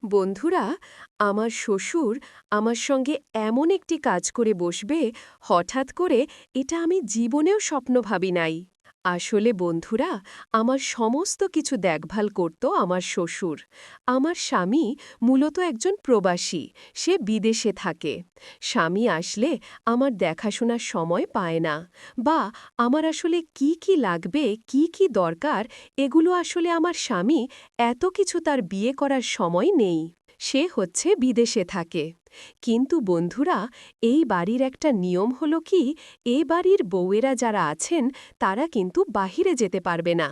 বন্ধুরা, আমার শ্বশুর আমার সঙ্গে এমন একটি কাজ করে বসবে হঠাৎ করে, এটা আমি জীবনেও স্বপ্ন ভাবি নাই। আসলে বন্ধুরা, আমার সমস্ত কিছু দেখভাল করত আমার শ্বশুর। আমার স্বামী মূলত একজন প্রবাসী, সে বিদেশে থাকে। স্বামী আসলে আমার দেখাশোনার সময় পায় না, বা আমার আসলে কি কি লাগবে, কি কি দরকার, এগুলো আসলে আমার স্বামী এত কিছু তার বিয়ে করার সময় নেই। সে হচ্ছে বিদেশে থাকে। কিন্তু বন্ধুরা, এই বাড়ির একটা নিয়ম হলো কি, এই বাড়ির বউয়েরা যারা আছেন তারা কিন্তু বাহিরে যেতে পারবে না।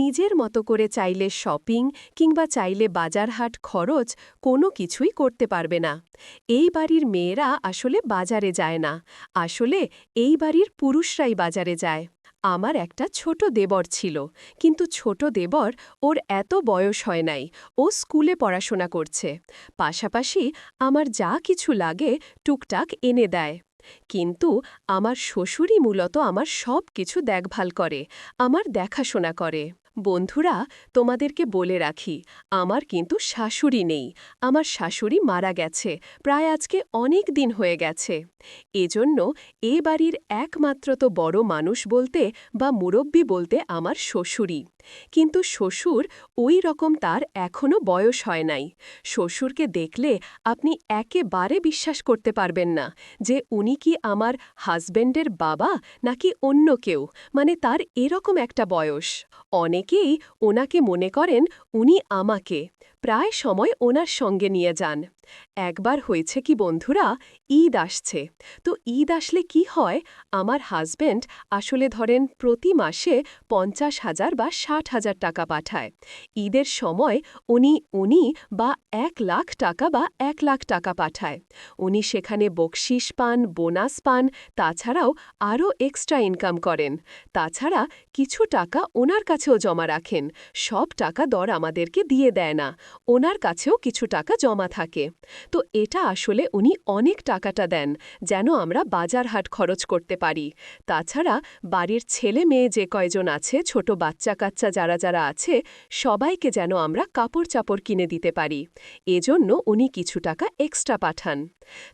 নিজের মতো করে চাইলে শপিং কিংবা চাইলে বাজারহাট খরচ কোনো কিছুই করতে পারবে না। এই বাড়ির মেয়েরা আসলে বাজারে যায় না, আসলে এই বাড়ির পুরুষরাই বাজারে যায়। আমার একটা ছোট দেবর ছিল, কিন্তু ছোট দেবর, ওর এত বয়স হয় নাই, ও স্কুলে পড়াশোনা করছে। পাশাপাশি আমার যা কিছু লাগে টুকটাক এনে দেয়। কিন্তু আমার শ্বশুরই মূলত আমার সব কিছু দেখভাল করে, আমার দেখাশোনা করে। বন্ধুরা, তোমাদেরকে বলে রাখি, আমার কিন্তু শাশুড়ি নেই। আমার শাশুড়ি মারা গেছে, প্রায় আজকে অনেক দিন হয়ে গেছে। এজন্য এ বাড়ির একমাত্র তো বড় মানুষ বলতে বা মুরব্বি বলতে আমার শ্বশুরই। কিন্তু শ্বশুর ওই রকম, তার এখনও বয়স হয় নাই। শ্বশুরকে দেখলে আপনি একেবারে বিশ্বাস করতে পারবেন না যে উনি কি আমার হাজব্যান্ডের বাবা নাকি অন্য কেউ, মানে তার এরকম একটা বয়স। অনেকেই ওনাকে মনে করেন উনি আমাকে প্রায় সময় ওনার সঙ্গে নিয়ে যান। একবার হয়েছে কি বন্ধুরা, ঈদ আসছে। তো ঈদ আসলে কি হয়, আমার হাজব্যান্ড আসলে ধরেন প্রতি মাসে ৫০,০০০ বা ৬০,০০০ টাকা পাঠায়। ঈদের সময় উনি বা ১,০০,০০০ টাকা বা ১,০০,০০০ টাকা পাঠায়। উনি সেখানে বকশিস পান, বোনাস পান, তাছাড়াও আরও এক্সট্রা ইনকাম করেন। তাছাড়া কিছু টাকা ওনার কাছেও জমা রাখেন, সব টাকা দর আমাদেরকে দিয়ে দেয় না, ওনার কাছেও কিছু টাকা জমা থাকে। তো এটা আসলে উনি অনেক টাকাটা দেন যেন আমরা বাজারহাট খরচ করতে পারি। তাছাড়া বাড়ির ছেলে মেয়ে যে কয়জন আছে, ছোট বাচ্চা কাচ্চা যারা যারা আছে, সবাইকে যেন আমরা কাপড় চাপড় কিনে দিতে পারি। এজন্য উনি কিছু টাকা এক্সট্রা পাঠান।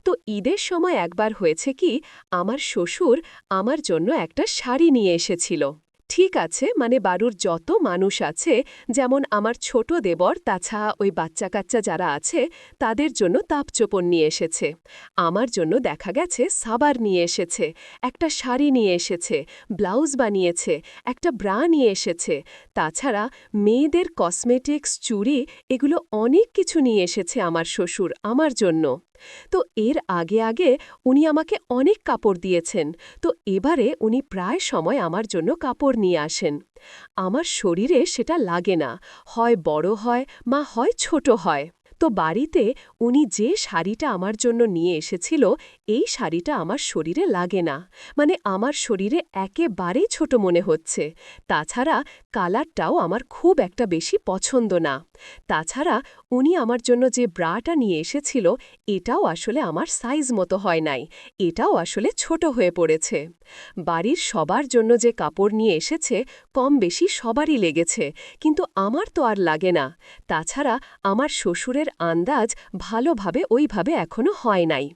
তো ঈদের সময় একবার হয়েছে কি, আমার শ্বশুর আমার জন্য একটা শাড়ি নিয়ে এসেছিল। ঠিক আছে, মানে বাড়ির যত মানুষ আছে, যেমন আমার ছোট দেবর, তাছাড়া ওই বাচ্চা কাচ্চা যারা আছে, তাদের জন্য তাপচোপড় নিয়ে এসেছে। আমার জন্য দেখা গেছে সাবার নিয়ে এসেছে, একটা শাড়ি নিয়ে এসেছে, ব্লাউজ বানিয়েছে, একটা ব্রা নিয়ে এসেছে। তাছাড়া মেয়েদের কসমেটিক্স, চুড়ি, এগুলো অনেক কিছু নিয়ে এসেছে আমার শ্বশুর আমার জন্য। তো এর আগে আগে উনি আমাকে অনেক কাপড় দিয়েছেন। তো এবারে উনি প্রায় সময় আমার জন্য কাপড় নিয়ে আসেন। আমার শরীরে সেটা লাগে না, হয় বড় হয় হয় ছোট হয়। তো বাড়িতে উনি যে শাড়িটা আমার জন্য নিয়ে এসেছিল, এই শাড়িটা আমার শরীরে লাগে না, মানে আমার শরীরে একেবারেই ছোট মনে হচ্ছে। তাছাড়া কালারটাও আমার খুব একটা বেশি পছন্দ না। তাছাড়া উনি আমার জন্য যে ব্রাটা নিয়ে এসেছিল, এটাও আসলে আমার সাইজ মতো হয় নাই, এটাও আসলে ছোট হয়ে পড়েছে। বাড়ির সবার জন্য যে কাপড় নিয়ে এসেছে, কম বেশি সবারই লেগেছে, কিন্তু আমার তো আর লাগে না। তাছাড়া আমার শ্বশুরের আন্দাজ ভালোভাবে ওইভাবে এখনো হয় নাই।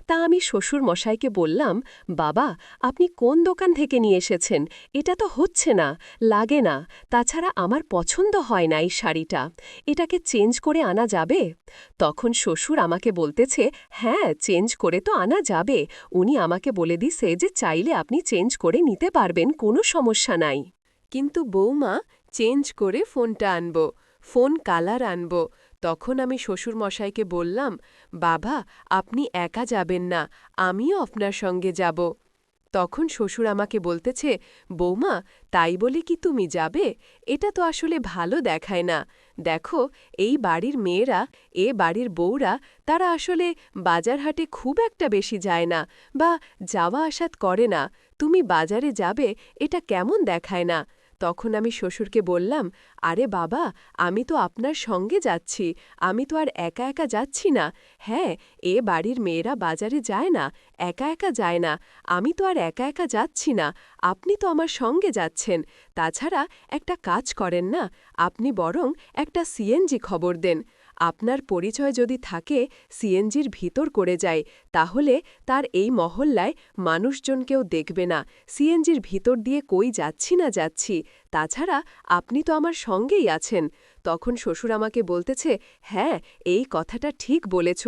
তা আমি শ্বশুর মশাইকে বললাম, বাবা, আপনি কোন দোকান থেকে নিয়ে এসেছেন? এটা তো হচ্ছে না, লাগে না। তাছাড়া আমার পছন্দ হয় না এই শাড়িটা, এটাকে চেঞ্জ করে আনা যাবে? তখন শ্বশুর আমাকে বলতেছে, হ্যাঁ, চেঞ্জ করে তো আনা যাবে। উনি আমাকে বলে দিছে যে চাইলে আপনি চেঞ্জ করে নিতে পারবেন, কোনো সমস্যা নাই। কিন্তু বৌমা, চেঞ্জ করে ফোনটা আনব, ফোন কালার আনব। তখন আমি শ্বশুরমশাইকে বললাম, বাবা, আপনি একা যাবেন না, আমিও আপনার সঙ্গে যাব। তখন শ্বশুর আমাকে বলতেছে, বৌমা, তাই বলে কি তুমি যাবে? এটা তো আসলে ভালো দেখায় না। দেখো, এই বাড়ির মেয়েরা, এ বাড়ির বউরা, তারা আসলে বাজারহাটে খুব একটা বেশি যায় না, বা যাওয়া আসাত করে না। তুমি বাজারে যাবে, এটা কেমন দেখায় না। তখন আমি শ্বশুরকে বললাম, আরে বাবা, আমি তো আপনার সঙ্গে যাচ্ছি, আমি তো আর একা একা যাচ্ছি না। হ্যাঁ, এ বাড়ির মেয়েরা বাজারে যায় না, একা একা যায় না, আমি তো আর একা একা যাচ্ছি না, আপনি তো আমার সঙ্গে যাচ্ছেন। তাছাড়া একটা কাজ করেন না, আপনি বরং একটা সিএনজি খবর দেন। আপনার পরিচয় যদি থাকে সিএনজির ভিতর করে যায়, তাহলে তার এই মহল্লায় মানুষজনকেও দেখবে না সিএনজির ভিতর দিয়ে কই যাচ্ছি না যাচ্ছি। তাছাড়া আপনি তো আমার সঙ্গেই আছেন। তখন শ্বশুর আমাকে বলতেছে, হ্যাঁ, এই কথাটা ঠিক বলেছ।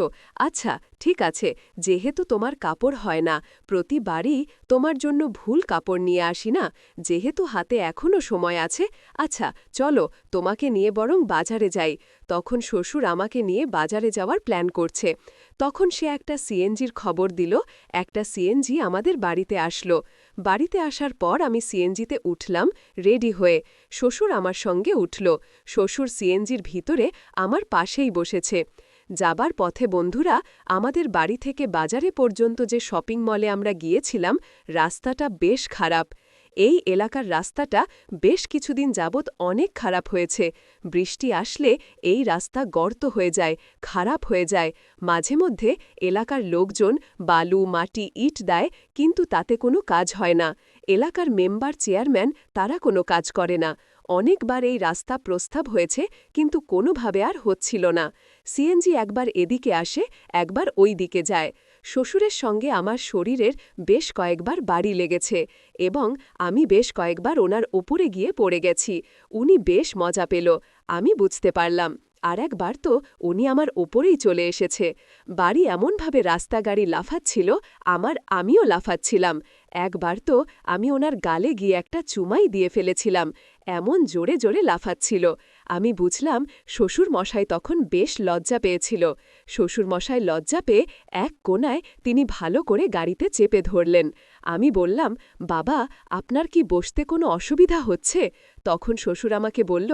আচ্ছা, ঠিক আছে, যেহেতু তোমার কাপড় হয় না, প্রতিবারই তোমার জন্য ভুল কাপড় নিয়ে আসি না, যেহেতু হাতে এখনও সময় আছে, আচ্ছা চলো তোমাকে নিয়ে বরং বাজারে যাই। তখন শ্বশুর আমাকে নিয়ে বাজারে যাওয়ার প্ল্যান করছে। তখন সে একটা সিএনজির খবর দিল। একটা সিএনজি আমাদের বাড়িতে আসলো। বাড়িতে আসার পর আমি সিএনজিতে উঠলাম রেডি হয়ে। শ্বশুর আমার সঙ্গে উঠল। শ্বশুর সিএনজির ভিতরে আমার পাশেই বসেছে। যাবার পথে বন্ধুরা, আমাদের বাড়ি থেকে বাজারে পর্যন্ত যে শপিং মলে আমরা গিয়েছিলাম, রাস্তাটা বেশ খারাপ। এই এলাকার রাস্তাটা বেশ কিছুদিন যাবৎ অনেক খারাপ হয়েছে। বৃষ্টি আসলে এই রাস্তা গর্ত হয়ে যায়, খারাপ হয়ে যায়। মাঝে মধ্যে এলাকার লোকজন বালু, মাটি, ইট দেয়, কিন্তু তাতে কোনো কাজ হয় না। এলাকার মেম্বার, চেয়ারম্যান তারা কোনো কাজ করে না। অনেকবার এই রাস্তা প্রস্তাব হয়েছে, কিন্তু কোনোভাবে আর হচ্ছিল না। সিএনজি একবার এদিকে আসে, একবার ওই দিকে যায়। শ্বশুরের সঙ্গে আমার শরীরের বেশ কয়েকবার বাড়ি লেগেছে এবং আমি বেশ কয়েকবার ওনার ওপরে গিয়ে পড়ে গেছি। উনি বেশ মজা পেল, আমি বুঝতে পারলাম। আর একবার তো উনি আমার ওপরেই চলে এসেছে। বাড়ি এমনভাবে রাস্তা গাড়ি লাফাচ্ছিল, আমিও লাফাচ্ছিলাম। একবার তো আমি ওনার গালে গিয়ে একটা চুমাই দিয়ে ফেলেছিলাম, এমন জোরে জোরে লাফাচ্ছিল। আমি বুঝলাম শ্বশুর মশাই তখন বেশ লজ্জা পেয়েছিল। শ্বশুর মশাই লজ্জা পেয়ে এক কোণায় তিনি ভালো করে গাড়িতে চেপে ধরলেন। আমি বললাম, বাবা, আপনার কি বসতে কোনো অসুবিধা হচ্ছে? তখন শ্বশুর আমাকে বলল,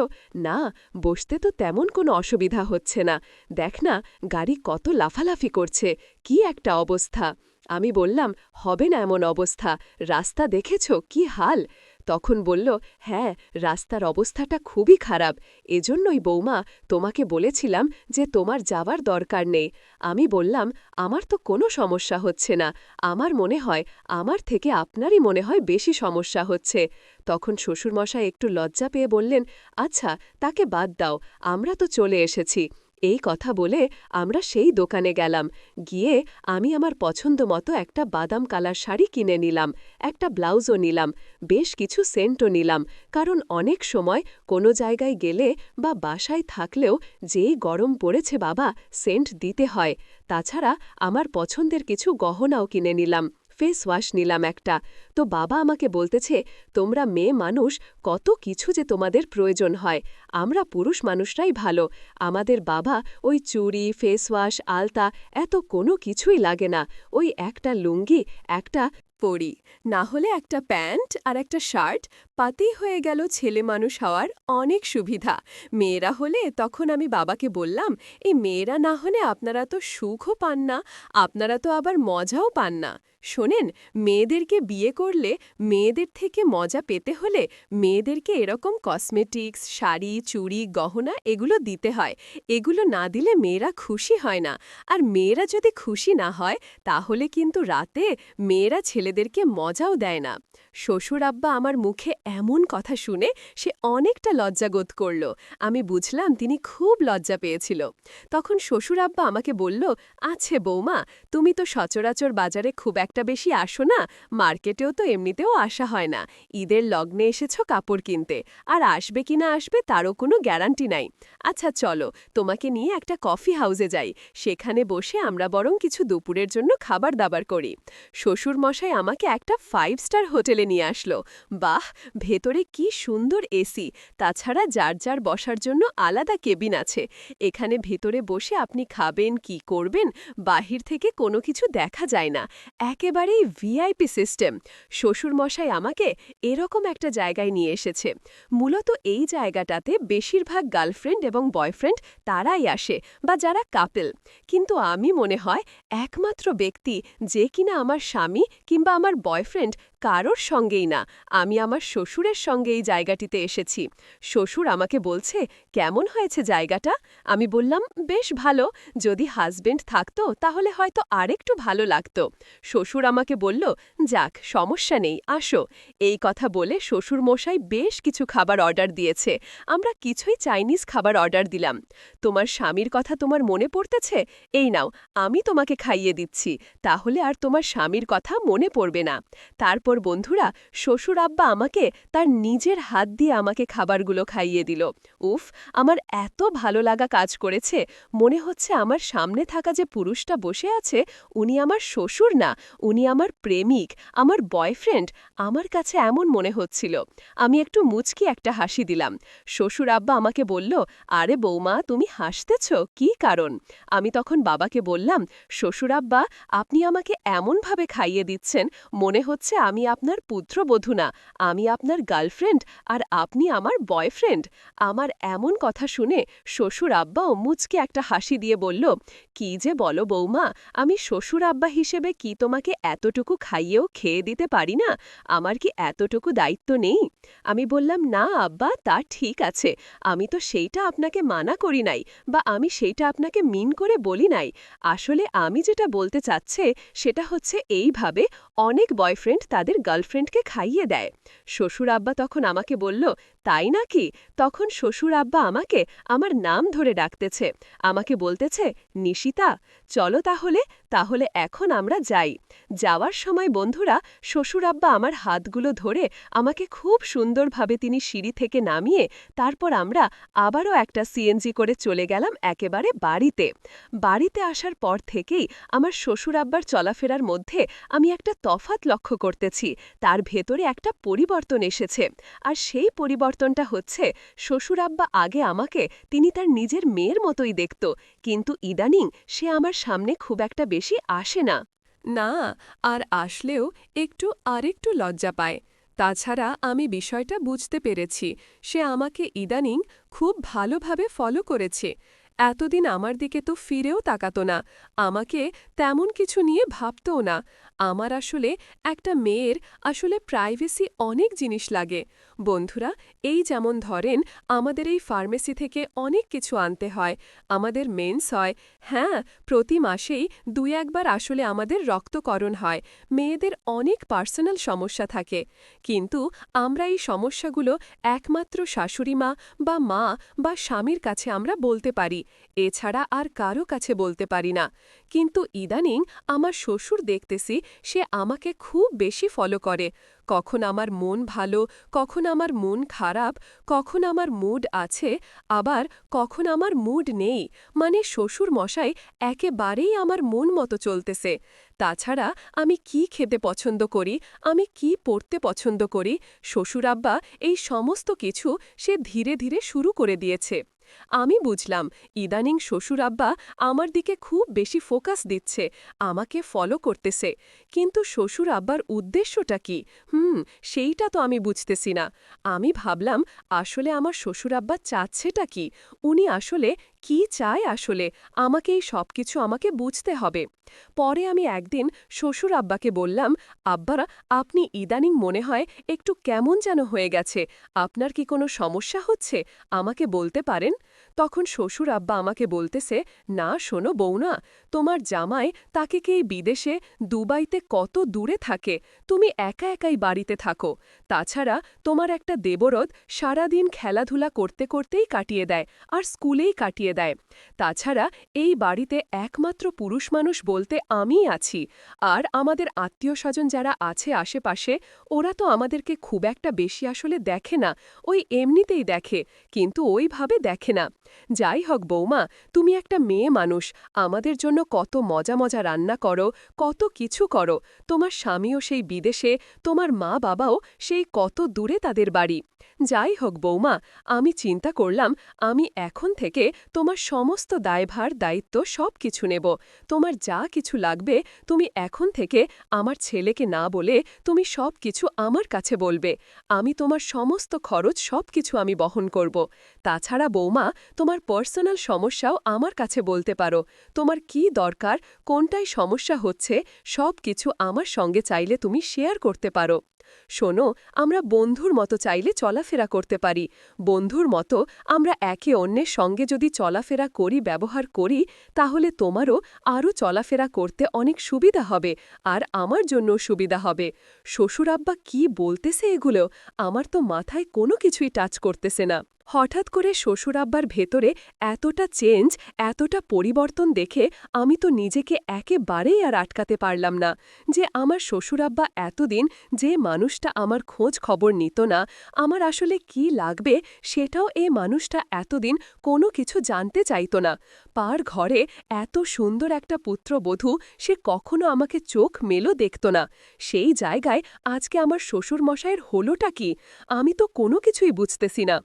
না, বসতে তো তেমন কোনো অসুবিধা হচ্ছে না। দেখ না, গাড়ি কত লাফালাফি করছে, কি একটা অবস্থা। আমি বললাম, হবে না এমন অবস্থা, রাস্তা দেখেছ কি হাল? তখন বলল, হ্যাঁ, রাস্তার অবস্থাটা খুবই খারাপ। এজন্যই বৌমা তোমাকে বলেছিলাম যে তোমার যাওয়ার দরকার নেই। আমি বললাম, আমার তো কোনো সমস্যা হচ্ছে না, আমার মনে হয় আমার থেকে আপনারই মনে হয় বেশি সমস্যা হচ্ছে। তখন শ্বশুরমশাই একটু লজ্জা পেয়ে বললেন, আচ্ছা, তাকে বাদ দাও, আমরা তো চলে এসেছি। এই কথা বলে আমরা সেই দোকানে গেলাম। গিয়ে আমি আমার পছন্দ মতো একটা বাদাম কালার শাড়ি কিনে নিলাম, একটা ব্লাউজও নিলাম, বেশ কিছু সেন্টও নিলাম, কারণ অনেক সময় কোনো জায়গায় গেলে বা বাসায় থাকলেও যেই গরম পড়েছে বাবা, সেন্ট দিতে হয়। তাছাড়া আমার পছন্দের কিছু গহনাও কিনে নিলাম, ফেস ওয়াশ নিলাম একটা। তো বাবা আমাকে বলতেছে, তোমরা মেয়ে মানুষ, কত কিছু যে তোমাদের প্রয়োজন হয়, আমরা পুরুষ মানুষরাই ভালো। আমাদের বাবা ওই চুড়ি, ফেস ওয়াশ, আলতা এত কোনো কিছুই লাগে না। ওই একটা লুঙ্গি, একটা পরি, না হলে একটা প্যান্ট আর একটা শার্ট, পাতেই হয়ে গেল ছেলে মানুষ হওয়ার অনেক সুবিধা। মেয়েরা হলে তখন আমি বাবাকে বললাম, এই মেয়েরা না হলে আপনারা তো সুখও পান না, আপনারা তো আবার মজাও পান না। শোনেন, মেয়েদেরকে বিয়ে করলে মেয়েদের থেকে মজা পেতে হলে মেয়েদেরকে এরকম কসমেটিক্স, শাড়ি, চুড়ি, গহনা এগুলো দিতে হয়। এগুলো না দিলে মেয়েরা খুশি হয় না। আর মেয়েরা যদি খুশি না হয়, তাহলে কিন্তু রাতে মেয়েরা ছেলেদেরকে মজাও দেয় না। শ্বশুর আব্বা আমার মুখে এমন কথা শুনে সে অনেকটা লজ্জাবোধ করল। আমি বুঝলাম তিনি খুব লজ্জা পেয়েছিল। তখন শ্বশুর আব্বা আমাকে বলল, আছে বৌমা, তুমি তো সচরাচর বাজারে খুব একটা বেশি আসো না, মার্কেটেও তো এমনিতেও আসা হয় না। ঈদের লগ্নে এসেছ কাপড় কিনতে, আর আসবে কিনা আসবে তারও কোনো গ্যারান্টি নাই। আচ্ছা চলো, তোমাকে নিয়ে একটা কফি হাউসে যাই, সেখানে বসে আমরা বরং কিছু দুপুরের জন্য খাবার দাবার করি। শ্বশুর মশাই আমাকে একটা 5 স্টার হোটেলে নিয়ে আসলো। বাহ, ভেতরে কি সুন্দর এসি, তাছাড়া যার যার বসার জন্য আলাদা কেবিন আছে। এখানে ভেতরে বসে আপনি খাবেন, কি করবেন, বাহির থেকে কোনো কিছু দেখা যায় না, একেবারেই ভিআইপি সিস্টেম। শ্বশুর মশাই আমাকে এরকম একটা জায়গায় নিয়ে এসেছে। মূলত এই জায়গাটাতে বেশিরভাগ গার্লফ্রেন্ড এবং বয়ফ্রেন্ড তারাই আসে, বা যারা কাপল। কিন্তু আমি মনে হয় একমাত্র ব্যক্তি যে কিনা আমার স্বামী কিংবা আমার বয়ফ্রেন্ড কারোর সঙ্গেই না। আমি আমার শ্বশুরের সঙ্গে এই জায়গাটিতে এসেছি। শ্বশুর আমাকে বলছে, কেমন হয়েছে জায়গাটা? আমি বললাম, বেশ ভালো, যদি হাজবেন্ড থাকতো তাহলে হয়তো আরেকটু ভালো লাগতো। শ্বশুর আমাকে বলল, যাক, সমস্যা নেই, আসো। এই কথা বলে শ্বশুর মশাই বেশ কিছু খাবার অর্ডার দিয়েছে। আমরা কিছুই চাইনিজ খাবার অর্ডার দিলাম। তোমার স্বামীর কথা তোমার মনে পড়তেছে? এই নাও, আমি তোমাকে খাইয়ে দিচ্ছি, তাহলে আর তোমার স্বামীর কথা মনে পড়বে না। তারপর বন্ধুরা, শ্বশুর আব্বা আমাকে তার নিজের হাত দিয়ে আমাকে খাবারগুলো খাইয়ে দিল। উফ, আমার এত ভালো লাগা কাজ করেছে। মনে হচ্ছে আমার সামনে থাকা যে পুরুষটা বসে আছে, উনি আমার শ্বশুর না, উনি আমার প্রেমিক, আমার বয়ফ্রেন্ড। আমার কাছে এমন মনে হচ্ছিল। আমি একটু মুচকি একটা হাসি দিলাম। শ্বশুর আব্বা আমাকে বলল, আরে বৌমা, তুমি হাসতেছ, কি কারণ? আমি তখন বাবাকে বললাম, শ্বশুর আব্বা, আপনি আমাকে এমনভাবে খাইয়ে দিচ্ছেন, মনে হচ্ছে আমি আপনার পুত্রবধূ না, আমি আপনার গার্লফ্রেন্ড, আর আপনি আমার বয়ফ্রেন্ড। আমার এমন কথা শুনে শ্বশুর আব্বাও মুচকে একটা হাসি দিয়ে বলল, কি যে বলো বৌমা, আমি শ্বশুর আব্বা হিসেবে কি তোমাকে এতটুকু খাইয়েও খেয়ে দিতে পারি না? আমার কি এতটুকু দায়িত্ব নেই? আমি বললাম, না আব্বা, তা ঠিক আছে, আমি তো সেইটা আপনাকে মানা করি নাই, বা আমি সেইটা আপনাকে মিন করে বলি নাই। আসলে আমি যেটা বলতে চাচ্ছে সেটা হচ্ছে এইভাবে অনেক বয়ফ্রেন্ড তাদের গার্লফ্রেন্ডকে খাইয়ে দেয়। শ্বশুর আব্বা তখন আমাকে বলল, তাই নাকি? তখন শ্বশুর আব্বা আমাকে আমার নাম ধরে ডাকতেছে, আমাকে বলতেছে, নিশিতা, চলো তাহলে, তাহলে এখন আমরা যাই। যাওয়ার সময় বন্ধুরা, শ্বশুর আব্বা আমার হাতগুলো ধরে আমাকে খুব সুন্দরভাবে তিনি সিঁড়ি থেকে নামিয়ে তারপর আমরা আবারও একটা সিএনজি করে চলে গেলাম একেবারে বাড়িতে। বাড়িতে আসার পর থেকেই আমার শ্বশুর আব্বার চলাফেরার মধ্যে আমি একটা তফাৎ লক্ষ্য করতেছি, তার ভেতরে একটা পরিবর্তন এসেছে। আর সেই পরিবর্তনটা হচ্ছে, শ্বশুর আব্বা আগে আমাকে তিনি তার নিজের মেয়ের মতোই দেখত, কিন্তু ইদানিং সে আমার সামনে খুব একটা বেশি আসে না। না, আর আসলেও একটু আরেকটু লজ্জা পায়। তাছাড়া আমি বিষয়টা বুঝতে পেরেছি, সে আমাকে ইদানিং খুব ভালোভাবে ফলো করেছে। এতদিন আমার দিকে তো ফিরেও তাকাতো না, আমাকে তেমন কিছু নিয়ে ভাবতও না। আমার আসলে একটা মেয়ের আসলে প্রাইভেসি অনেক জিনিস লাগে। বন্ধুরা, এই যেমন ধরেন, আমাদের এই ফার্মেসি থেকে অনেক কিছু আনতে হয়, আমাদের মেন্স হয়, হ্যাঁ, প্রতি মাসেই ২-১ বার আসলে আমাদের রক্তকরণ হয়, মেয়েদের অনেক পার্সোনাল সমস্যা থাকে। কিন্তু আমরা এই সমস্যাগুলো একমাত্র শাশুড়িমা বা মা বা স্বামীর কাছে আমরা বলতে পারি, এছাড়া আর কারো কাছে বলতে পারি না। কিন্তু ইদানিং আমার শ্বশুর দেখতেছি, সে আমাকে খুব বেশি ফলো করে। কখন আমার মন ভালো, কখন আমার মন খারাপ, কখন আমার মুড আছে, আবার কখন আমার মুড নেই, মানে শ্বশুর মশাই একেবারেই আমার মন মতো চলতেছে। তাছাড়া আমি কি খেতে পছন্দ করি, আমি কি পড়তে পছন্দ করি, শ্বশুর আব্বা এই সমস্ত কিছু সে ধীরে ধীরে শুরু করে দিয়েছে। আমি বুঝলাম, ইদানিং শ্বশুর আব্বা আমার দিকে খুব বেশি ফোকাস দিচ্ছে, আমাকে ফলো করতেছে। কিন্তু শ্বশুর আব্বার উদ্দেশ্যটা কি? সেইটা তো আমি বুঝতেছি না। আমি ভাবলাম, আসলে আমার শ্বশুর আব্বা চাচ্ছেটা কি? উনি আসলে কি চায় আসলে? আমাকে এই সবকিছু আমাকে বুঝতে হবে। পরে আমি একদিন শ্বশুর আব্বাকে বললাম, আব্বারা, আপনি ইদানিং মনে হয় একটু কেমন যেন হয়ে গেছে, আপনার কি কোনো সমস্যা হচ্ছে? আমাকে বলতে পারেন? তখন শ্বশুর আব্বা আমাকে বলতেছে, না শোনো বৌনা, তোমার জামাই তাকে কি এই বিদেশে দুবাইতে কত দূরে থাকে, তুমি একা একাই বাড়িতে থাকো। তাছাড়া তোমার একটা দেবরদ সারাদিন খেলাধুলা করতে করতেই কাটিয়ে দেয়, আর স্কুলেই কাটিয়ে দেয়। তাছাড়া এই বাড়িতে একমাত্র পুরুষ মানুষ বলতে আমিই আছি, আর আমাদের আত্মীয় স্বজন যারা আছে আশেপাশে, ওরা তো আমাদেরকে খুব একটা বেশি আসলে দেখে না, ওই এমনিতেই দেখে, কিন্তু ওইভাবে দেখে না। যাই হোক বৌমা, তুমি একটা মেয়ে মানুষ, আমাদের জন্য কত মজা মজা রান্না করো, কত কিছু করো, তোমার স্বামীও সেই বিদেশে, তোমার মা বাবাও সেই কত দূরে তাদের বাড়ি। যাই হোক বৌমা, আমি চিন্তা করলাম, আমি এখন থেকে তোমার সমস্ত দায়ভার দায়িত্ব সব কিছু নেব। তোমার যা কিছু লাগবে তুমি এখন থেকে আমার ছেলেকে না বলে তুমি সব কিছু আমার কাছে বলবে। আমি তোমার সমস্ত খরচ সব কিছু আমি বহন করব। তাছাড়া বৌমা, তোমার পার্সোনাল সমস্যাও আমার কাছে বলতে পারো। তোমার কি দরকার, কোনটায় সমস্যা হচ্ছে, সব কিছু আমার সঙ্গে চাইলে তুমি শেয়ার করতে পারো। শোনো, আমরা বন্ধুর মতো চাইলে চলাফেরা করতে পারি। বন্ধুর মতো আমরা একে অন্যের সঙ্গে যদি চলাফেরা করি, ব্যবহার করি, তাহলে তোমারও আরও চলাফেরা করতে অনেক সুবিধা হবে, আর আমার জন্যও সুবিধা হবে। শ্বশুর আব্বা কি বলতেছে এগুলো? আমার তো মাথায় কোনো কিছুই টাচ করতেছে না। হঠাৎ করে শ্বশুর আব্বার ভেতরে এতটা চেঞ্জ, এতটা পরিবর্তন দেখে আমি তো নিজেকে একেবারেই আর আটকাতে পারলাম না যে আমার শ্বশুর আব্বা এতদিন যে মানুষটা আমার খোঁজ খবর নিত না, আমার আসলে কি লাগবে সেটাও এই মানুষটা এতদিন কোনো কিছু জানতে চাইত না। পার ঘরে এত সুন্দর একটা পুত্রবধূ সে কখনো আমাকে চোখ মেলো দেখত না। সেই জায়গায় আজকে আমার শ্বশুরমশাইয়ের হলোটা কি? আমি তো কোনো কিছুই বুঝতেছি না।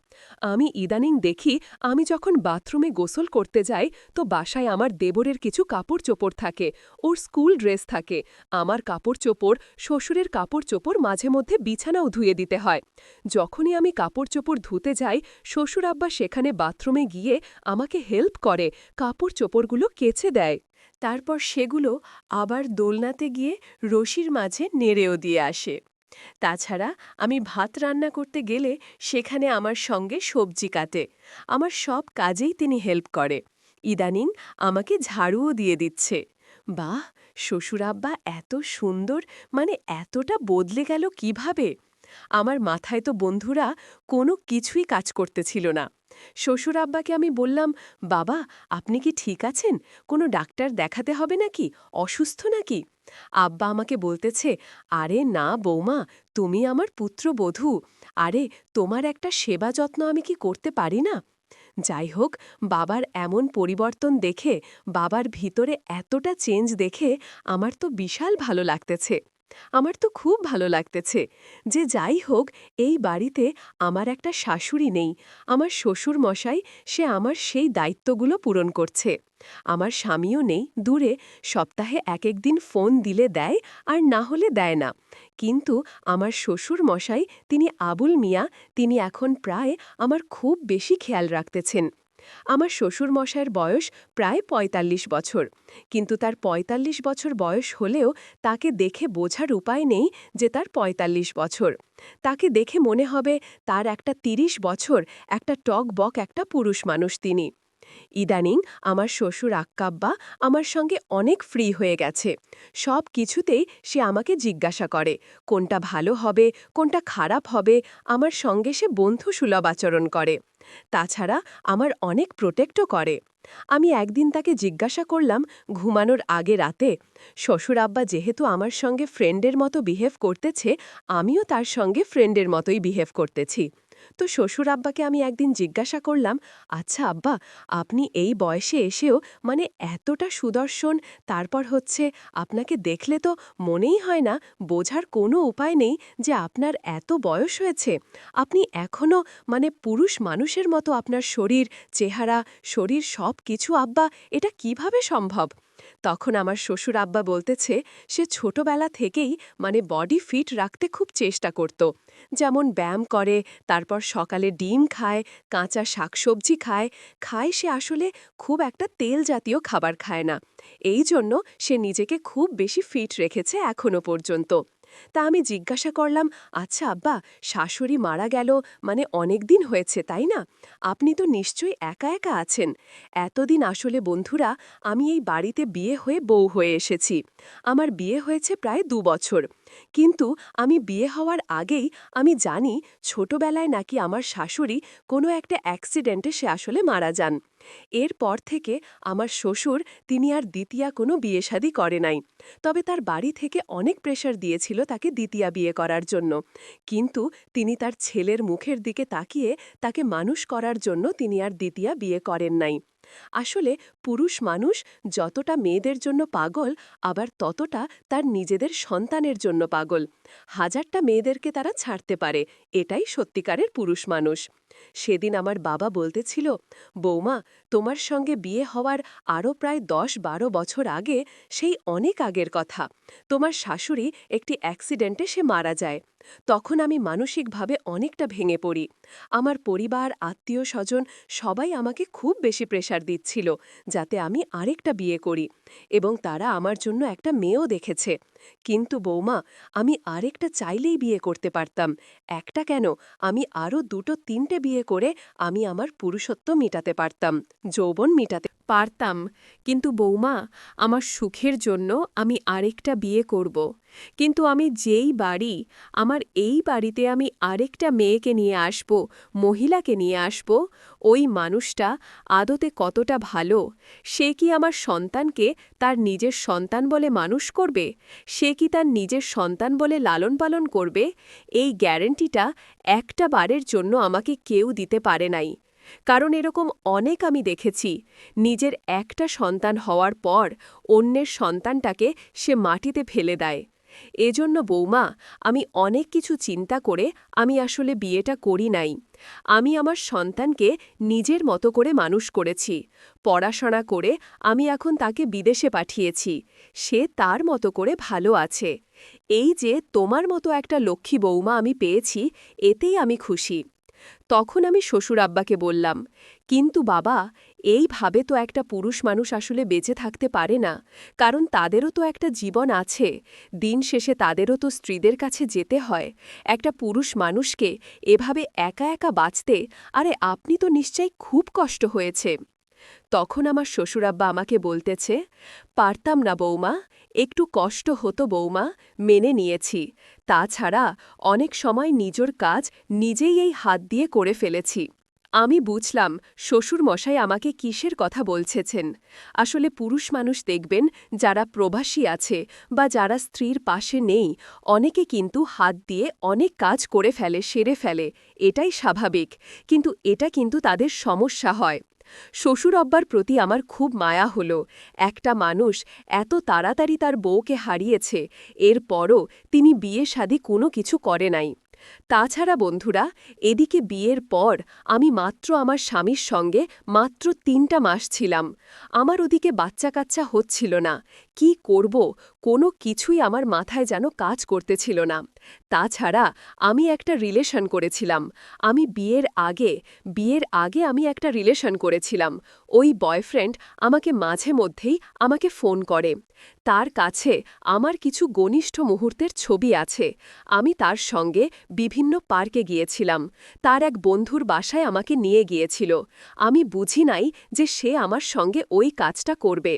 আমি ইদানিং দেখি, আমি যখন বাথরুমে গোসল করতে যাই তো বাসায় আমার দেবরের কিছু কাপড় চোপড় থাকে, ওর স্কুল ড্রেস থাকে। আমার কাপড় চোপড়, শ্বশুরের কাপড় চোপড় মাঝে মধ্যে বিছানাও ধুয়ে দিতে হয়। যখনই আমি কাপড় চোপড় ধুতে যাই, শ্বশুর আব্বা সেখানে বাথরুমে গিয়ে আমাকে হেল্প করে, কাপড় চোপড়গুলো কেচে দেয়। তারপর সেগুলো আবার দোলনাতে গিয়ে রশির মাঝে নেড়েও দিয়ে আসে। তাছাড়া আমি ভাত রান্না করতে গেলে সেখানে আমার সঙ্গে সবজি কাটে। আমার সব কাজেই তিনি হেল্প করে। ইদানিং আমাকে ঝাড়ুও দিয়ে দিচ্ছে। বাহ! শ্বশুর আব্বা এত সুন্দর, মানে এতটা বদলে গেল কিভাবে? আমার মাথায় তো বন্ধুরা কোনো কিছুই কাজ করতেছিল না। শ্বশুর আব্বাকে আমি বললাম, বাবা, আপনি কি ঠিক আছেন? কোনো ডাক্তার দেখাতে হবে নাকি? অসুস্থ নাকি? আব্বা আমাকে বলতেছে, আরে না বৌমা, তুমি আমার পুত্রবধূ। আরে তোমার একটা সেবা যত্ন আমি কি করতে পারি না? যাই হোক, বাবার এমন পরিবর্তন দেখে, বাবার ভিতরে এতটা চেঞ্জ দেখে আমার তো বিশাল ভালো লাগতেছে। আমার তো খুব ভালো লাগতেছে যে যাই হোক, এই বাড়িতে আমার একটা শাশুড়ি নেই। আমার শ্বশুর মশাই, সে আমার সেই দায়িত্বগুলো পূরণ করছে। আমার স্বামীও নেই, দূরে, সপ্তাহে এক দিন ফোন দিলে দেয় আর না হলে দেয় না। কিন্তু আমার শ্বশুর মশাই, তিনি আবুল মিয়া, তিনি এখন প্রায় আমার খুব বেশি খেয়াল রাখতেছেন। আমার শ্বশুর মশাইয়ের বয়স প্রায় ৪৫ বছর, কিন্তু তার ৪৫ বছর বয়স হলেও তাকে দেখে বোঝার উপায় নেই যে তার ৪৫ বছর। তাকে দেখে মনে হবে তার একটা ৩০ বছর, একটা টকবক একটা পুরুষ মানুষ তিনি। ইদানিং আমার শ্বশুর আক্কাব্বা আমার সঙ্গে অনেক ফ্রি হয়ে গেছে। সব কিছুতেই সে আমাকে জিজ্ঞাসা করে, কোনটা ভালো হবে, কোনটা খারাপ হবে। আমার সঙ্গে সে বন্ধুসুলভ আচরণ করে। তাছাড়া আমার অনেক প্রোটেক্টও করে। আমি একদিন তাকে জিজ্ঞাসা করলাম ঘুমানোর আগে রাতে, শ্বশুর আব্বা যেহেতু আমার সঙ্গে ফ্রেন্ডের মতো বিহেভ করতেছে, আমিও তার সঙ্গে ফ্রেন্ডের মতোই বিহেভ করতেছি। তো শ্বশুর আব্বাকে আমি একদিন জিজ্ঞাসা করলাম, আচ্ছা আব্বা, আপনি এই বয়সে এসেও মানে এতটা সুদর্শন, তারপর হচ্ছে আপনাকে দেখলে তো মনেই হয় না, বোঝার কোনো উপায় নেই যে আপনার এত বয়স হয়েছে। আপনি এখনও মানে পুরুষ মানুষের মতো আপনার শরীর, চেহারা, শরীর সব কিছু, আব্বা, এটা কিভাবে সম্ভব? তখন আমার শ্বশুর আব্বা বলতেছে, সে ছোটবেলা থেকেই মানে বডি ফিট রাখতে খুব চেষ্টা করত। যেমন ব্যায়াম করে, তারপর সকালে ডিম খায়, কাঁচা শাকসবজি খায়, খায় সে আসলে খুব একটা তেল জাতীয় খাবার খায় না। এই জন্য সে নিজেকে খুব বেশি ফিট রেখেছে এখনো পর্যন্ত। তা আমি জিজ্ঞাসা করলাম, আচ্ছা আব্বা, শাশুড়ি মারা গেল মানে অনেক দিন হয়েছে তাই না? আপনি তো নিশ্চয়ই একা একা আছেন। এতদিন আসলে বন্ধুরা আমি এই বাড়িতে বিয়ে হয়ে বউ হয়ে এসেছি। আমার বিয়ে হয়েছে প্রায় ২ বছর। কিন্তু আমি বিয়ে হওয়ার আগেই আমি জানি ছোটবেলায় নাকি আমার শাশুড়ি কোনো একটা অ্যাক্সিডেন্টে সে আসলে মারা যান। এরপর থেকে আমার শ্বশুর, তিনি আর দ্বিতীয়া কোনো বিয়ে-শাদী করে নাই। তবে তার বাড়ি থেকে অনেক প্রেশার দিয়েছিল তাকে দ্বিতীয়া বিয়ে করার জন্য। কিন্তু তিনি তার ছেলের মুখের দিকে তাকিয়ে তাকে মানুষ করার জন্য তিনি আর দ্বিতীয়া বিয়ে করেন নাই। আসলে পুরুষ মানুষ যতটা মেয়েদের জন্য পাগল, আবার ততটা তার নিজেদের সন্তানের জন্য পাগল। হাজারটা মেয়েদেরকে তারা ছাড়তে পারে, এটাই সত্যিকারের পুরুষ মানুষ। সেদিন আমার বাবা বলতেছিল, বৌমা, তোমার সঙ্গে বিয়ে হওয়ার আরও প্রায় ১০-১২ বছর আগে, সেই অনেক আগের কথা, তোমার শাশুড়ি একটি অ্যাক্সিডেন্টে সে মারা যায়। তখন আমি মানসিকভাবে অনেকটা ভেঙে পড়ি। আমার পরিবার, আত্মীয় স্বজন সবাই আমাকে খুব বেশি প্রেশার দিচ্ছিল যাতে আমি আরেকটা বিয়ে করি, এবং তারা আমার জন্য একটা মেয়েও দেখেছে। কিন্তু বৌমা, আমি আরেকটা চাইলেই বিয়ে করতে পারতাম। একটা কেন, আমি আরও 2-3টে বিয়ে করে আমি আমার পুরুষত্ব মিটাতে পারতাম, যৌবন মিটাতে পারতাম, কিন্তু বৌমা, আমার সুখের জন্য আমি আরেকটা বিয়ে করব। কিন্তু আমি যেই বাড়ি, আমার এই বাড়িতে আমি আরেকটা মেয়েকে নিয়ে আসব, মহিলাকে নিয়ে আসব, ওই মানুষটা আদতে কতটা ভালো, সে কি আমার সন্তানকে তার নিজের সন্তান বলে মানুষ করবে, সে কি তার নিজের সন্তান বলে লালন পালন করবে, এই গ্যারেন্টিটা একটা বারের জন্য আমাকে কেউ দিতে পারে নাই। কারণ এরকম অনেক আমি দেখেছি, নিজের একটা সন্তান হওয়ার পর অন্যের সন্তানটাকে সে মাটিতে ফেলে দেয়। এজন্য বৌমা, আমি অনেক কিছু চিন্তা করে আমি আসলে বিয়েটা করি নাই। আমি আমার সন্তানকে নিজের মতো করে মানুষ করেছি, পড়াশোনা করে আমি এখন তাকে বিদেশে পাঠিয়েছি, সে তার মতো করে ভালো আছে। এই যে তোমার মতো একটা লক্ষ্মী বৌমা আমি পেয়েছি, এতেই আমি খুশি। তখন আমি শ্বশুর আব্বাকে বললাম, কিন্তু বাবা, এইভাবে তো একটা পুরুষ মানুষ আসলে বেঁচে থাকতে পারে না, কারণ তাদেরও তো একটা জীবন আছে, দিন শেষে তাদেরও তো স্ত্রীদের কাছে যেতে হয়। একটা পুরুষ মানুষকে এভাবে একা একা বাঁচতে, আরে আপনি তো নিশ্চয়ই খুব কষ্ট হয়েছে। তখন আমার শ্বশুরাব্বা আমাকে বলতেছে, পারতাম না বৌমা, একটু কষ্ট হতো বৌমা, মেনে নিয়েছি। তাছাড়া অনেক সময় নিজের কাজ নিজেই এই হাত দিয়ে করে ফেলেছি। আমি বুঝলাম শ্বশুর মশাই আমাকে কিসের কথা বলছেন। আসলে পুরুষ মানুষ দেখবেন, যারা প্রবাসী আছে বা যারা স্ত্রীর পাশে নেই, অনেকে কিন্তু হাত দিয়ে অনেক কাজ করে ফেলে, সেরে ফেলে, এটাই স্বাভাবিক। কিন্তু এটা কিন্তু তাদের সমস্যা হয়। শ্বশুর আব্বার প্রতি আমার খুব মায়া হলো। একটা মানুষ এত তাড়াতাড়ি তার বউকে হারিয়েছে, এরপরও তিনি বিয়ে শাদী কোনো কিছু করে নাই। তাছাড়া বন্ধুরা, এদিকে বিয়ের পর আমি মাত্র আমার স্বামীর সঙ্গে মাত্র 3টা মাস ছিলাম। আমার ওদিকে বাচ্চা কাচ্চা হচ্ছিল না, কি করব কোনো কিছুই আমার মাথায় যেন কাজ করতেছিল না। তাছাড়া আমি একটা রিলেশন করেছিলাম। আমি বিয়ের আগে আমি একটা রিলেশন করেছিলাম। ওই বয়ফ্রেন্ড আমাকে মাঝে মধ্যেই আমাকে ফোন করে। তার কাছে আমার কিছু ঘনিষ্ঠ মুহূর্তের ছবি আছে। আমি তার সঙ্গে বিভিন্ন পার্কে গিয়েছিলাম। তার এক বন্ধুর বাসায় আমাকে নিয়ে গিয়েছিল। আমি বুঝি নাই যে সে আমার সঙ্গে ওই কাজটা করবে।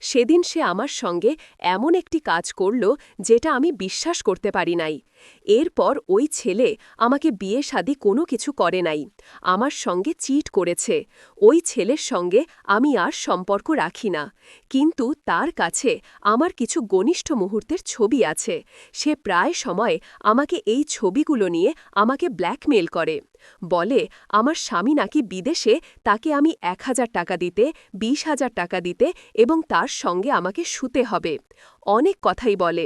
সেদিন সে আমার সঙ্গে এমন একটি কাজ করল যেটা আমি বিশ্বাস করতে পারি নাই। এরপর ওই ছেলে আমাকে বিয়ে শাদী কোনো কিছু করে নাই, আমার সঙ্গে চিট করেছে। ওই ছেলের সঙ্গে আমি আর সম্পর্ক রাখি না, কিন্তু তার কাছে আমার কিছু ঘনিষ্ঠ মুহূর্তের ছবি আছে। সে প্রায় সময় আমাকে এই ছবিগুলো নিয়ে আমাকে ব্ল্যাকমেল করে। বলে আমার স্বামী নাকি বিদেশে, তাকে আমি 1000 টাকা দিতে, 20,000 টাকা দিতে এবং তার সঙ্গে আমাকে শুতে হবে। অনেক কথাই বলে।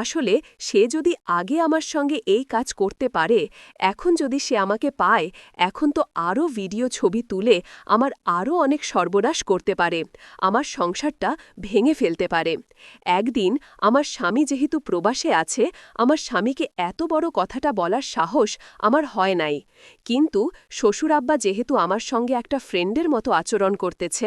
আসলে সে যদি আগে আমার সঙ্গে এই কাজ করতে পারে, এখন যদি সে আমাকে পায়, এখন তো আরও ভিডিও ছবি তুলে আমার আরও অনেক সর্বনাশ করতে পারে, আমার সংসারটা ভেঙে ফেলতে পারে। একদিন আমার স্বামী যেহেতু প্রবাসে আছে, আমার স্বামীকে এত বড় কথাটা বলার সাহস আমার হয় নাই। কিন্তু শ্বশুর আব্বা যেহেতু আমার সঙ্গে একটা ফ্রেন্ডের মতো আচরণ করতেছে,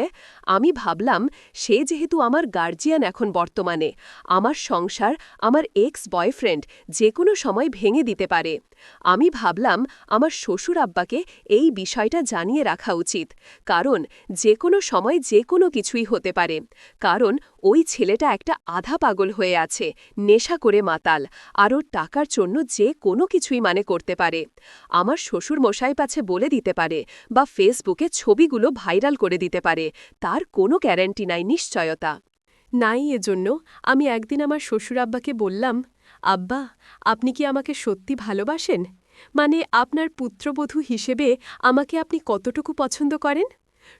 আমি ভাবলাম সে যেহেতু আমার গার্জিয়ান এখন বর্তমানে, আমার সংসার আমার এক্স বয়ফ্রেন্ড যে কোনো সময় ভেঙে দিতে পারে। আমি ভাবলাম আমার শ্বশুর আব্বাকে এই বিষয়টা জানিয়ে রাখা উচিত, কারণ যে কোনো সময় যে কোনো কিছুই হতে পারে। কারণ ওই ছেলেটা একটা আধা পাগল হয়ে আছে, নেশা করে মাতাল, আর ওর টাকার জন্য যে কোনো কিছুই মানে করতে পারে। আমার শ্বশুর মশাই পাছে বলে দিতে পারে বা ফেসবুকে ছবিগুলো ভাইরাল করে দিতে পারে, তার কোনো গ্যারান্টি নাই, নিশ্চয়তা নাই। এজন্য আমি একদিন আমার শ্বশুর আব্বাকে বললাম, আব্বা, আপনি কি আমাকে সত্যি ভালোবাসেন? মানে আপনার পুত্রবধূ হিসেবে আমাকে আপনি কতটুকু পছন্দ করেন?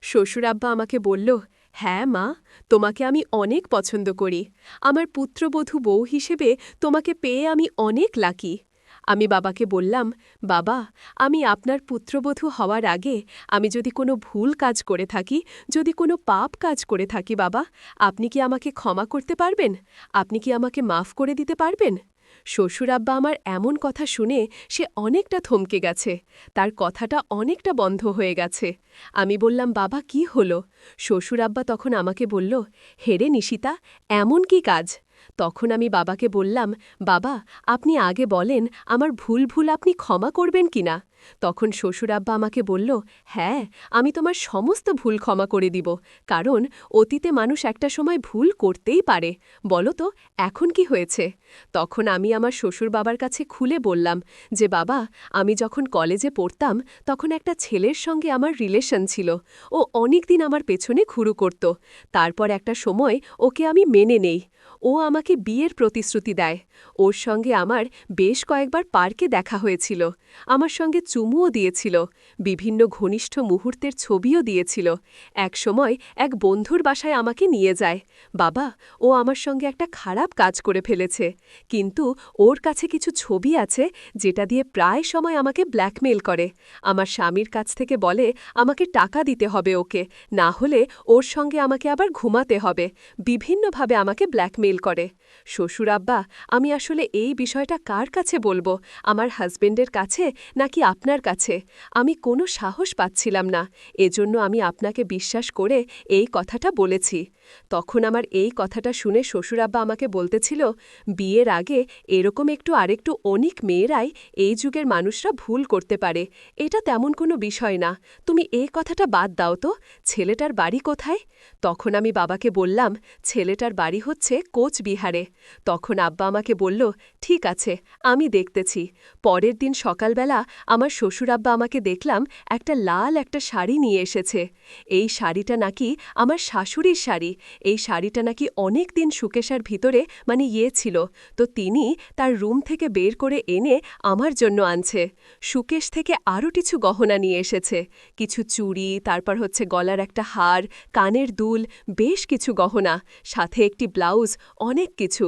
শ্বশুর আব্বা আমাকে বলল, হ্যাঁ মা, তোমাকে আমি অনেক পছন্দ করি। আমার পুত্রবধূ বউ হিসেবে তোমাকে পেয়ে আমি অনেক লাকি। আমি বাবাকে বললাম, বাবা, আমি আপনার পুত্রবধূ হওয়ার আগে আমি যদি কোনো ভুল কাজ করে থাকি, যদি কোনো পাপ কাজ করে থাকি বাবা, আপনি কি আমাকে ক্ষমা করতে পারবেন? আপনি কি আমাকে মাফ করে দিতে পারবেন? শ্বশুর আব্বা আমার এমন কথা শুনে সে অনেকটা থমকে গেছে, তার কথাটা অনেকটা বন্ধ হয়ে গেছে। আমি বললাম, বাবা কি হলো? শ্বশুর আব্বা তখন আমাকে বলল, হেরে নিশিতা, এমন কি কাজ? তখন আমি বাবাকে বললাম, বাবা, আপনি আগে বলেন আমার ভুল আপনি ক্ষমা করবেন কিনা। তখন শ্বশুর আব্বা আমাকে বলল, হ্যাঁ, আমি তোমার সমস্ত ভুল ক্ষমা করে দিব, কারণ অতীতে মানুষ একটা সময় ভুল করতেই পারে। বলো তো এখন কি হয়েছে? তখন আমি আমার শ্বশুর বাবার কাছে খুলে বললাম যে, বাবা, আমি যখন কলেজে পড়তাম তখন একটা ছেলের সঙ্গে আমার রিলেশন ছিল। ও অনেক দিন আমার পেছনে ঘুরু করত। তারপর একটা সময় ওকে আমি মেনে নেই। ও আমাকে বিয়ের প্রতিশ্রুতি দেয়। ওর সঙ্গে আমার বেশ কয়েকবার পার্কে দেখা হয়েছিল। আমার সঙ্গে চুমুও দিয়েছিল, বিভিন্ন ঘনিষ্ঠ মুহূর্তের ছবিও দিয়েছিল। একসময় এক বন্ধুর বাসায় আমাকে নিয়ে যায়। বাবা, ও আমার সঙ্গে একটা খারাপ কাজ করে ফেলেছে, কিন্তু ওর কাছে কিছু ছবি আছে যেটা দিয়ে প্রায় সময় আমাকে ব্ল্যাকমেইল করে। আমার স্বামীর কাছ থেকে বলে আমাকে টাকা দিতে হবে ওকে, না হলে ওর সঙ্গে আমাকে আবার ঘুমাতে হবে। বিভিন্নভাবে আমাকে ব্ল্যাকমেইল করে। শ্বশুর আব্বা, আমি আসলে এই বিষয়টা কার কাছে বলবো, আমার হাজবেন্ডের কাছে নাকি আপনার কাছে? আমি কোনো সাহস পাচ্ছিলাম না, এজন্য আমি আপনাকে বিশ্বাস করে এই কথাটা বলেছি। তখন আমার এই কথাটা শুনে শ্বশুরাব্বা আমাকে বলতেছিল, বিয়ের আগে এরকম একটু আরেকটু অনেক মেয়েরাই এই যুগের মানুষরা ভুল করতে পারে, এটা তেমন কোনো বিষয় না। তুমি এই কথাটা বাদ দাও তো, ছেলেটার বাড়ি কোথায়? তখন আমি বাবাকে বললাম, ছেলেটার বাড়ি হচ্ছে কোচবিহারে। তখন আব্বা আমাকে বলল, ঠিক আছে, আমি দেখতেছি। পরের দিন সকালবেলা আমার শ্বশুরাব্বা আমাকে দেখলাম একটা লাল একটা শাড়ি নিয়ে এসেছে। এই শাড়িটা নাকি আমার শাশুড়ির শাড়ি। এই শাড়িটা নাকি অনেক দিন সুকেশার ভিতরে ছিল, তো তিনি তার রুম থেকে বের করে এনে আমার জন্য আনছে। সুকেশ থেকে আরও কিছু গহনা নিয়ে এসেছে, কিছু চুড়ি, তারপর হচ্ছে গলার একটা হার, কানের দুল, বেশ কিছু গহনা, সাথে একটি ব্লাউজ, অনেক কিছু।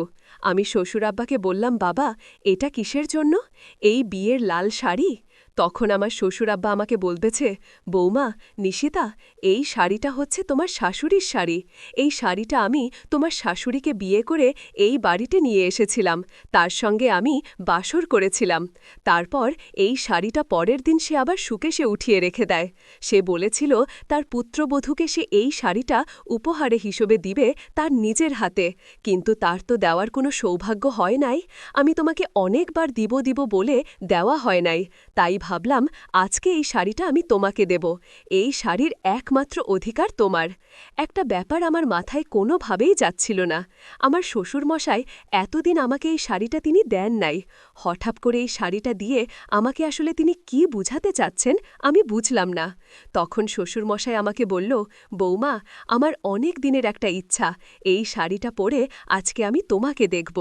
আমি শ্বশুরাব্বাকে বললাম, বাবা, এটা কিসের জন্য? এই বিয়ের লাল শাড়ি? তখন আমার শ্বশুরাব্বা আমাকে বলতেছে, বৌমা, নিশিতা, এই শাড়িটা হচ্ছে তোমার শাশুড়ির শাড়ি। এই শাড়িটা আমি তোমার শাশুড়িকে বিয়ে করে এই বাড়িতে নিয়ে এসেছিলাম, তার সঙ্গে আমি বাসর করেছিলাম। তারপর এই শাড়িটা পরের দিন সে আবার সুকেশে উঠিয়ে রেখে দেয়। সে বলেছিল তার পুত্রবধূকে সে এই শাড়িটা উপহারে হিসেবে দিবে তার নিজের হাতে, কিন্তু তার তো দেওয়ার কোনো সৌভাগ্য হয় নাই। আমি তোমাকে অনেকবার দিব বলে দেওয়া হয় নাই, তাই ভাবলাম আজকে এই শাড়িটা আমি তোমাকে দেব। এই শাড়ির একমাত্র অধিকার তোমার। একটা ব্যাপার আমার মাথায় কোনোভাবেই যাচ্ছিল না। আমার শ্বশুরমশাই এতদিন আমাকে এই শাড়িটা তিনি দেন নাই। হঠাৎ করে এই শাড়িটা দিয়ে আমাকে আসলে তিনি কি বুঝাতে চাচ্ছেন আমি বুঝলাম না। তখন শ্বশুরমশাই আমাকে বলল, বৌমা, আমার অনেক দিনের একটা ইচ্ছা, এই শাড়িটা পরে আজকে আমি তোমাকে দেখব।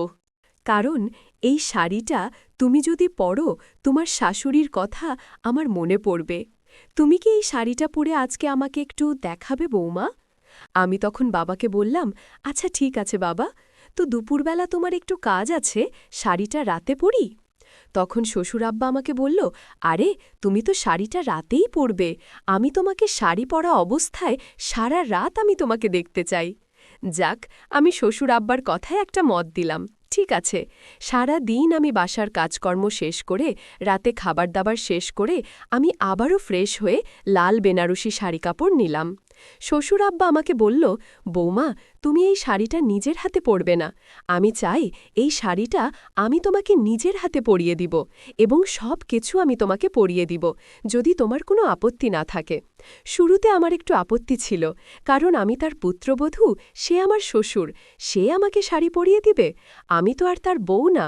কারণ এই শাড়িটা তুমি যদি পরো, তোমার শাশুড়ির কথা আমার মনে পড়বে। তুমি কি এই শাড়িটা পরে আজকে আমাকে একটু দেখাবে বৌমা? আমি তখন বাবাকে বললাম, আচ্ছা ঠিক আছে বাবা, তো দুপুরবেলা তোমার একটু কাজ আছে, শাড়িটা রাতে পরি? তখন শ্বশুরাব্বা আমাকে বলল, আরে তুমি তো শাড়িটা রাতেই পরবে, আমি তোমাকে শাড়ি পরা অবস্থায় সারা রাত আমি তোমাকে দেখতে চাই। যাক, আমি শ্বশুর আব্বার কথায় একটা মত দিলাম, ঠিক আছে। সারা দিন আমি বাসার কাজকর্ম শেষ করে, রাতে খাবার দাবার শেষ করে আমি আবারও ফ্রেশ হয়ে লাল বেনারসি শাড়ি কাপড় নিলাম। শ্বশুর আব্বা আমাকে বলল, বৌমা, তুমি এই শাড়িটা নিজের হাতে পরবে না, আমি চাই এই শাড়িটা আমি তোমাকে নিজের হাতে পরিয়ে দিব এবং সব কিছু আমি তোমাকে পরিয়ে দিব, যদি তোমার কোনো আপত্তি না থাকে। শুরুতে আমার একটু আপত্তি ছিল, কারণ আমি তার পুত্রবধূ, সে আমার শ্বশুর, সে আমাকে শাড়ি পরিয়ে দিবে, আমি তো আর তার বউ না।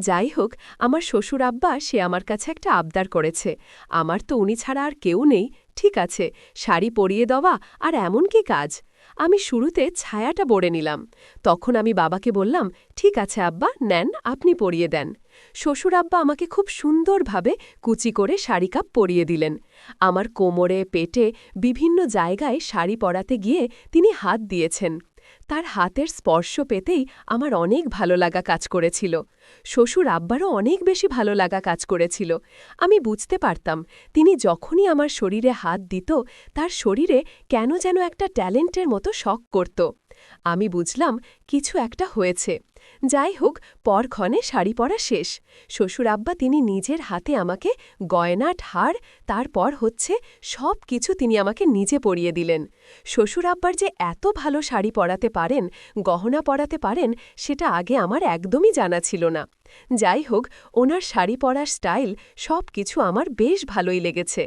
যাই হোক, আমার শ্বশুর আব্বা সে আমার কাছে একটা আবদার করেছে, আমার তো উনি ছাড়া আর কেউ নেই, ঠিক আছে, শাড়ি পরিয়ে দেওয়া আর এমন কি কাজ। আমি শুরুতে ছায়াটা বড়ে নিলাম। তখন আমি বাবাকে বললাম, ঠিক আছে আব্বা, নেন, আপনি পরিয়ে দেন। শ্বশুর আব্বা আমাকে খুব সুন্দরভাবে কুচি করে শাড়ি কাপ পরিয়ে দিলেন। আমার কোমরে, পেটে, বিভিন্ন জায়গায় শাড়ি পরাতে গিয়ে তিনি হাত দিয়েছেন। তার হাতের স্পর্শ পেতেই আমার অনেক ভালো লাগা কাজ করেছিল। শ্বশুর আব্বারও অনেক বেশি ভালো লাগা কাজ করেছিল। আমি বুঝতে পারতাম তিনি যখনই আমার শরীরে হাত দিত, তার শরীরে কেন যেন একটা ট্যালেন্টের মতো শক করত। আমি বুঝলাম কিছু একটা হয়েছে। যাই হোক, পরক্ষণে শাড়ি পরা শেষ। শ্বশুর আব্বা তিনি নিজের হাতে আমাকে গয়না, হার, তারপর সব কিছু তিনি আমাকে নিজে পরিয়ে দিলেন। শ্বশুর আব্বার যে এত ভালো শাড়ি পরাতে পারেন, গহনা পরাতে পারেন, সেটা আগে আমার একদমই জানা ছিল না। যাই হোক, ওনার শাড়ি পরার স্টাইল সব কিছু আমার বেশ ভালোই লেগেছে।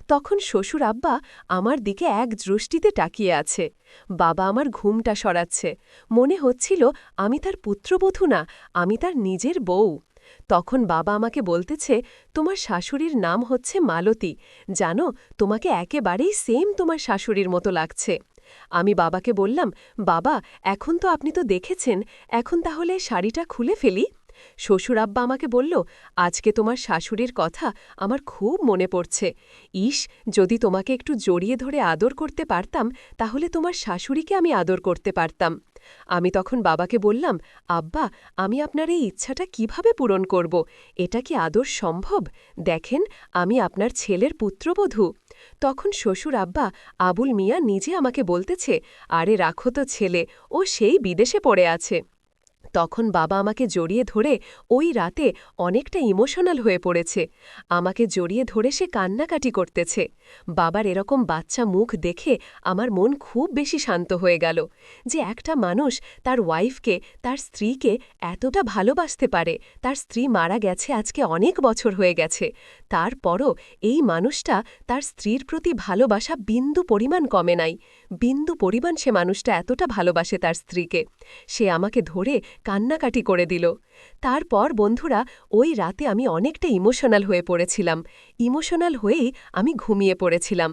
তখন শ্বশুর আব্বা আমার দিকে এক দৃষ্টিতে তাকিয়ে আছে। বাবা আমার ঘুমটা সরাচ্ছে। মনে হচ্ছিল আমি তার পুত্রবধূ না, আমি তার নিজের বউ। তখন বাবা আমাকে বলতেছে, তোমার শাশুড়ির নাম হচ্ছে মালতী। জানো, তোমাকে একেবারেই সেম তোমার শাশুড়ির মতো লাগছে। আমি বাবাকে বললাম, বাবা, এখন তো আপনি তো দেখেছেন, এখন তাহলে শাড়িটা খুলে ফেলি। শ্বশুর আব্বা আমাকে বলল, আজকে তোমার শাশুড়ির কথা আমার খুব মনে পড়ছে। ইস, যদি তোমাকে একটু জড়িয়ে ধরে আদর করতে পারতাম, তাহলে তোমার শাশুড়িকে আমি আদর করতে পারতাম। আমি তখন বাবাকে বললাম, আব্বা, আমি আপনার এই ইচ্ছাটা কিভাবে পূরণ করব? এটা কি আদর সম্ভব? দেখেন, আমি আপনার ছেলের পুত্রবধূ। তখন শ্বশুর আব্বা আবুল মিয়া নিজে আমাকে বলতেছে, আরে রাখো তো ছেলে, ও সেই বিদেশে পড়ে আছে। তখন বাবা আমাকে জড়িয়ে ধরে ওই রাতে অনেকটা ইমোশনাল হয়ে পড়েছে। আমাকে জড়িয়ে ধরে সে কান্নাকাটি করতেছে। বাবার এরকম বাচ্চা মুখ দেখে আমার মন খুব বেশি শান্ত হয়ে গেল, যে একটা মানুষ তার ওয়াইফকে, তার স্ত্রীকে এতটা ভালোবাসতে পারে। তার স্ত্রী মারা গেছে আজকে অনেক বছর হয়ে গেছে, তারপরও এই মানুষটা তার স্ত্রীর প্রতি ভালোবাসা বিন্দু পরিমাণ কমে নাই। বিন্দু পরিমাণ সে মানুষটা এতটা ভালোবাসে তার স্ত্রীকে। সে আমাকে ধরে কান্নাকাটি করে দিল। তারপর বন্ধুরা, ওই রাতে আমি অনেকটা ইমোশনাল হয়ে পড়েছিলাম। ইমোশনাল হয়েই আমি ঘুমিয়ে পড়েছিলাম।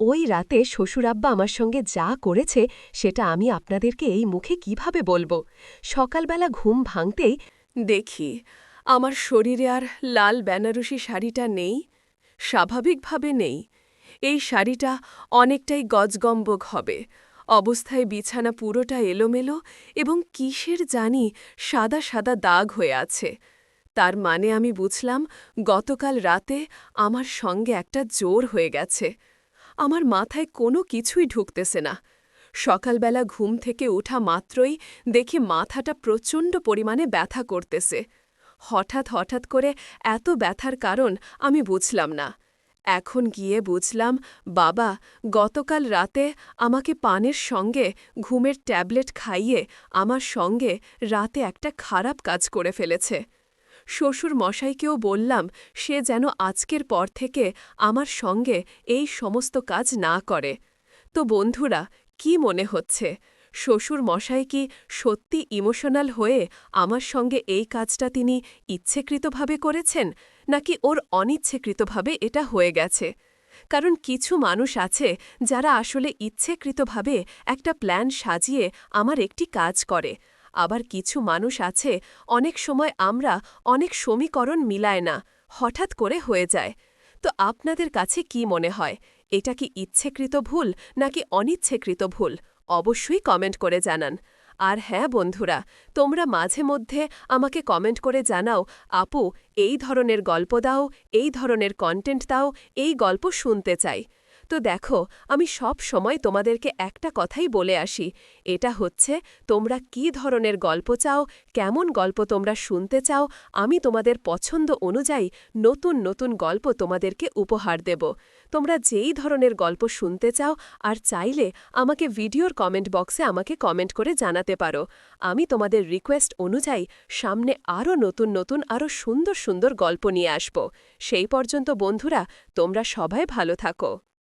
ওই রাতে শ্বশুরাব্বা আমার সঙ্গে যা করেছে সেটা আমি আপনাদেরকে এই মুখে কিভাবে বলবো। সকালবেলা ঘুম ভাঙতেই দেখি, আমার শরীরে আর লাল বেনারসি শাড়িটা নেই, স্বাভাবিকভাবে নেই। এই শাড়িটা অনেকটাই গজগম্বগ হবে। অবস্থায় বিছানা পুরোটা এলোমেলো এবং কিসের জানি সাদা সাদা দাগ হয়ে আছে। তার মানে আমি বুঝলাম, গতকাল রাতে আমার সঙ্গে একটা জোর হয়ে গেছে। আমার মাথায় কোনো কিছুই ঢুকতেছে না। সকালবেলা ঘুম থেকে ওঠা মাত্রই দেখি মাথাটা প্রচণ্ড পরিমাণে ব্যথা করতেছে। হঠাৎ হঠাৎ করে এত ব্যথার কারণ আমি বুঝলাম না। এখন গিয়ে বুঝলাম, বাবা গতকাল রাতে আমাকে পানের সঙ্গে ঘুমের ট্যাবলেট খাইয়ে আমার সঙ্গে রাতে একটা খারাপ কাজ করে ফেলেছে। শ্বশুর মশাইকেও বললাম সে যেন আজকের পর থেকে আমার সঙ্গে এই সমস্ত কাজ না করে। তো বন্ধুরা, কি মনে হচ্ছে, শ্বশুর মশাই কি সত্যি ইমোশনাল হয়ে আমার সঙ্গে এই কাজটা তিনি ইচ্ছেকৃতভাবে করেছেন, নাকি ওর অনিচ্ছেকৃতভাবে এটা হয়ে গেছে? কারণ কিছু মানুষ আছে যারা আসলে ইচ্ছেকৃতভাবে একটা প্ল্যান সাজিয়ে আমার একটি কাজ করে। আবার কিছু মানুষ আছে, অনেক সময় আমরা অনেক সমীকরণ মিলায় না, হঠাৎ করে হয়ে যায়। তো আপনাদের কাছে কি মনে হয়, এটা কি ইচ্ছেকৃত ভুল নাকি অনিচ্ছেকৃত ভুল? অবশ্যই কমেন্ট করে জানান। আর হ্যাঁ বন্ধুরা, তোমরা মাঝে মধ্যে আমাকে কমেন্ট করে জানাও, আপু এই ধরনের গল্প দাও, এই ধরনের কন্টেন্ট দাও, এই গল্প শুনতে চাই। তো দেখো, আমি সব সময় তোমাদেরকে একটা কথাই বলে আসি, এটা হচ্ছে, তোমরা কি ধরনের গল্প চাও, কেমন গল্প তোমরা শুনতে চাও, আমি তোমাদের পছন্দ অনুযায়ী নতুন নতুন গল্প তোমাদেরকে উপহার দেব। তোমরা যেই ধরনের গল্প শুনতে চাও আর চাইলে আমাকে ভিডিওর কমেন্ট বক্সে আমাকে কমেন্ট করে জানাতে পারো। আমি তোমাদের রিকোয়েস্ট অনুযায়ী সামনে আরও নতুন নতুন আরও সুন্দর সুন্দর গল্প নিয়ে আসব। সেই পর্যন্ত বন্ধুরা, তোমরা সবাই ভালো থাকো।